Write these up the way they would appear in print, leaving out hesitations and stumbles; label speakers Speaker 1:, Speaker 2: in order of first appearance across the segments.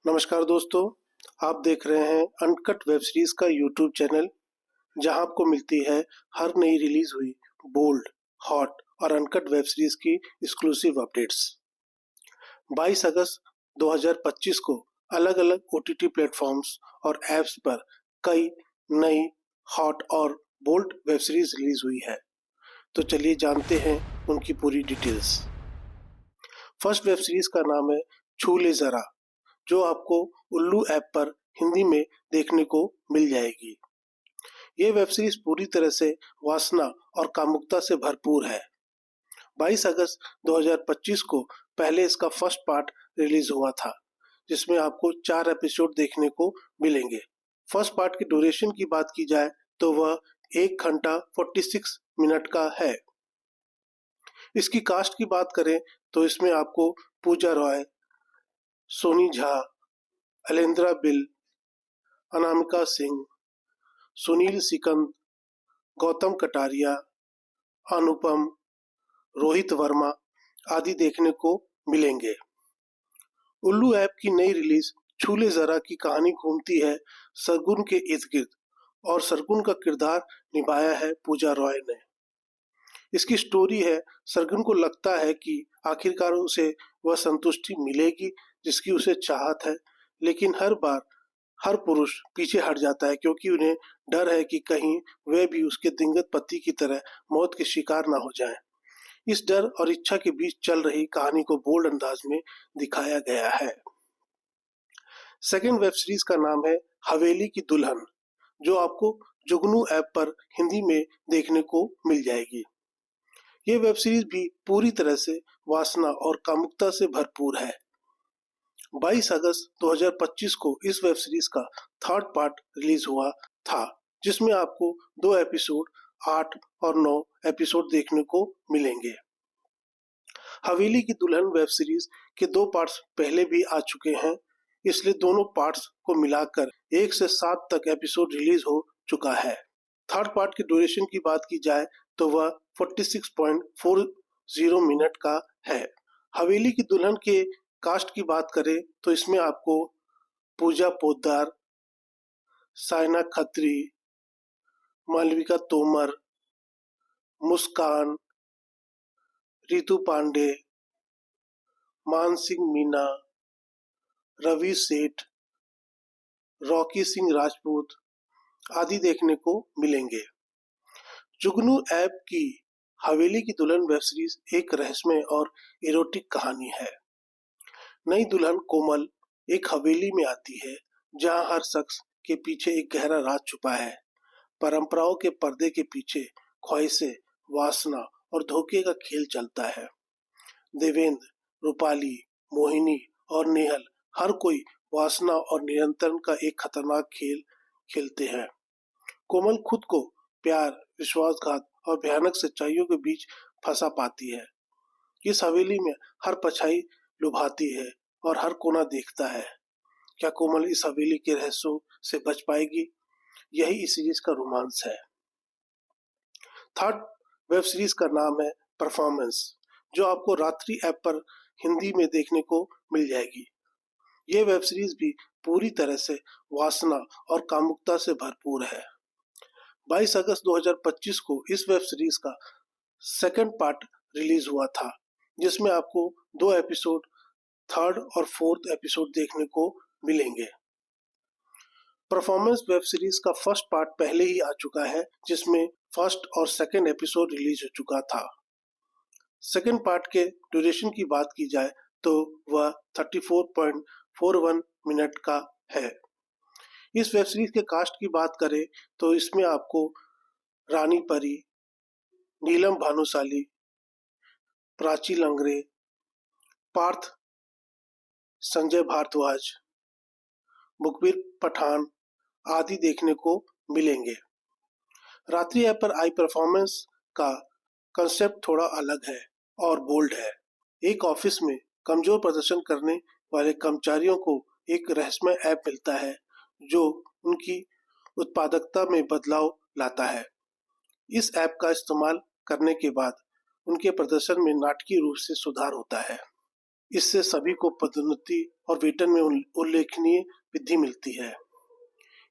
Speaker 1: नमस्कार दोस्तों, आप देख रहे हैं अनकट वेब सीरीज का यूट्यूब चैनल, जहां आपको मिलती है हर नई रिलीज हुई बोल्ड, हॉट और अनकट वेब सीरीज की एक्सक्लूसिव अपडेट्स। 22 अगस्त 2025 को अलग अलग ओटीटी प्लेटफॉर्म्स और ऐप्स पर कई नई हॉट और बोल्ड वेब सीरीज रिलीज हुई है। तो चलिए जानते हैं उनकी पूरी डिटेल्स। फर्स्ट वेब सीरीज का नाम है छू ले जरा, जो आपको उल्लू ऐप पर हिंदी में देखने को मिल जाएगी। ये वेब सीरीज पूरी तरह से वासना और कामुकता से भरपूर है। 22 अगस्त 2025 को पहले इसका फर्स्ट पार्ट रिलीज हुआ था, जिसमें आपको 4 एपिसोड देखने को मिलेंगे। फर्स्ट पार्ट की ड्यूरेशन की बात की जाए तो वह 1 घंटा 46 मिनट का है। इसकी कास्ट की बात करें तो इसमें आपको पूजा रॉय, सोनी झा, अलेंद्रा बिल, अनामिका सिंह, सुनील सिकंद, गौतम कटारिया, अनुपम, रोहित वर्मा आदि देखने को मिलेंगे। उल्लू ऐप की नई रिलीज छूले जरा की कहानी घूमती है सरगुन के इर्द गिर्द और सरगुन का किरदार निभाया है पूजा रॉय ने। इसकी स्टोरी है, सरगुन को लगता है कि आखिरकार उसे वह संतुष्टि मिलेगी जिसकी उसे चाहत है, लेकिन हर बार हर पुरुष पीछे हट जाता है क्योंकि उन्हें डर है कि कहीं वे भी उसके दिवंगत पति की तरह मौत के शिकार ना हो जाएं। इस डर और इच्छा के बीच चल रही कहानी को बोल्ड अंदाज में दिखाया गया है। सेकेंड वेब सीरीज का नाम है हवेली की दुल्हन, जो आपको जुगनू ऐप पर हिंदी में देखने को मिल जाएगी। ये वेब सीरीज भी पूरी तरह से वासना और कामुकता से भरपूर है। 22 अगस्त 2025 को इस वेब सीरीज का थर्ड पार्ट रिलीज हुआ था, जिसमें आपको 2 एपिसोड 8 और 9 एपिसोड देखने को मिलेंगे। हवेली की दुल्हन वेब सीरीज के 2 पार्ट्स पहले भी आ चुके हैं, इसलिए दोनों पार्ट्स को मिलाकर 1 से 7 तक एपिसोड रिलीज हो चुका है। थर्ड पार्ट की ड्यूरेशन की बात की जाए तो वह 46.40 मिनट का है। हवेली की दुल्हन के कास्ट की बात करें तो इसमें आपको पूजा पोद्दार, साइना खत्री, मालविका तोमर, मुस्कान, रितु पांडे, मानसिंह मीना, रवि सेठ, रॉकी सिंह राजपूत आदि देखने को मिलेंगे। जुगनू ऐप की हवेली की दुल्हन वेब सीरीज एक रहस्यमय और इरोटिक कहानी है। नई दुल्हन कोमल एक हवेली में आती है जहां हर शख्स के पीछे एक गहरा राज छुपा है। परंपराओं के पर्दे के पीछे ख्वाहिशें, वासना और धोखे का खेल चलता है। देवेंद्र, रूपाली, मोहिनी और नेहल हर कोई वासना और नियंत्रण का एक खतरनाक खेल खेलते हैं। कोमल खुद को प्यार, विश्वासघात और भयानक सच्चाइयों के बीच फंसा पाती है। इस हवेली में हर परछाई लुभाती है और हर कोना देखता है। क्या कोमल इस हवेली के रहस्यों से बच पाएगी? यही इस सीरीज का रोमांस है। थर्ड वेब सीरीज का नाम है परफॉर्मेंस, जो आपको रात्रि ऐप पर हिंदी में देखने को मिल जाएगी। ये वेब सीरीज भी पूरी तरह से वासना और कामुकता से भरपूर है। 22 अगस्त 2025 को इस वेब सीरीज का सेकंड पार्ट रिलीज हुआ था, जिसमें आपको 2 एपिसोड थर्ड और फोर्थ एपिसोड देखने को मिलेंगे। परफॉर्मेंस वेब सीरीज का फर्स्ट पार्ट पहले ही आ चुका है, जिसमें फर्स्ट और सेकंड एपिसोड रिलीज हो चुका था। सेकंड पार्ट के ड्यूरेशन की बात की जाए तो वह 34.41 मिनट का है। इस वेब सीरीज के कास्ट की बात करें तो इसमें आपको रानी परी, नीलम भानुशाली, प्राची लंगरे, पार्थ, संजय भारद्वाज, मुखबिर पठान आदि देखने को मिलेंगे। रात्रि ऐप पर आई परफॉर्मेंस का कंसेप्ट थोड़ा अलग है और बोल्ड है। एक ऑफिस में कमजोर प्रदर्शन करने वाले कर्मचारियों को एक रहस्यमय ऐप मिलता है जो उनकी उत्पादकता में बदलाव लाता है। इस ऐप का इस्तेमाल करने के बाद उनके प्रदर्शन में नाटकीय रूप से सुधार होता है। इससे सभी को पदोन्नति और वेतन में उल्लेखनीय वृद्धि मिलती है।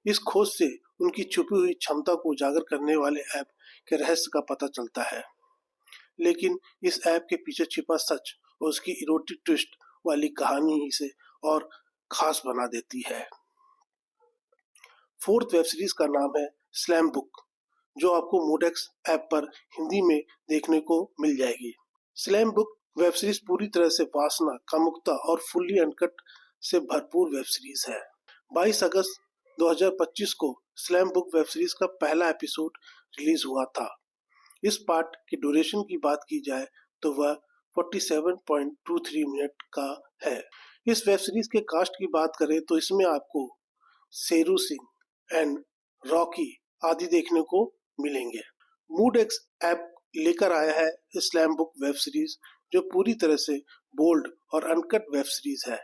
Speaker 1: इस खोज से उनकी छुपी हुई क्षमता को उजागर करने वाले ऐप के रहस्य का पता चलता है। लेकिन इस ऐप के पीछे छिपा सच और उसकी इरोटिक ट्विस्ट वाली कहानी ही इसे और खास बना देती है। फोर्थ वेब सीरीज का नाम है स्लैम बुक, जो आपको मूडेक्स ऐप पर हिंदी में देखने को मिल जाएगी। स्लैम बुक वेब सीरीज पूरी तरह से वासना, कामुकता और फुल्ली अनकट से भरपूर वेब सीरीज है। 22 अगस्त 2025 को स्लैम बुक वेब सीरीज का पहला एपिसोड रिलीज हुआ था। इस पार्ट की ड्यूरेशन की बात की जाए तो वह 47.23 मिनट का है। इस वेब सीरीज के कास्ट की बात करें तो इसमें आपको शेरू सिंह एंड रॉकी आदि देखने को मिलेंगे। मूडेक्स ऐप लेकर आया है स्लैम बुक वेब सीरीज, जो पूरी तरह से बोल्ड और अनकट वेब सीरीज है,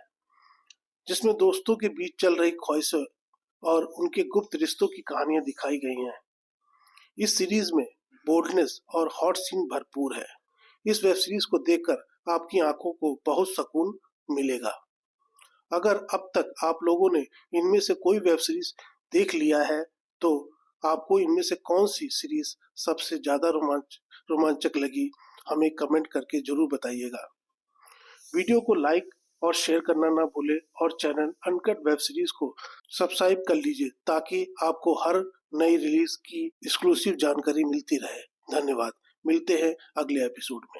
Speaker 1: जिसमें दोस्तों के बीच चल रही ख्वाहिशों और उनके गुप्त रिश्तों की कहानियां दिखाई गई हैं। इस सीरीज में बोल्डनेस और हॉट सीन भरपूर है। इस वेब सीरीज को देखकर आपकी आंखों को बहुत सुकून मिलेगा। अगर अब तक आप लोगों ने इनमें से कोई वेब सीरीज देख लिया है तो आपको इनमें से कौन सी सीरीज सबसे ज्यादा रोमांचक लगी, हमें कमेंट करके जरूर बताइएगा। वीडियो को लाइक और शेयर करना ना भूले और चैनल अनकट वेब सीरीज को सब्सक्राइब कर लीजिए ताकि आपको हर नई रिलीज की एक्सक्लूसिव जानकारी मिलती रहे। धन्यवाद। मिलते हैं अगले एपिसोड में।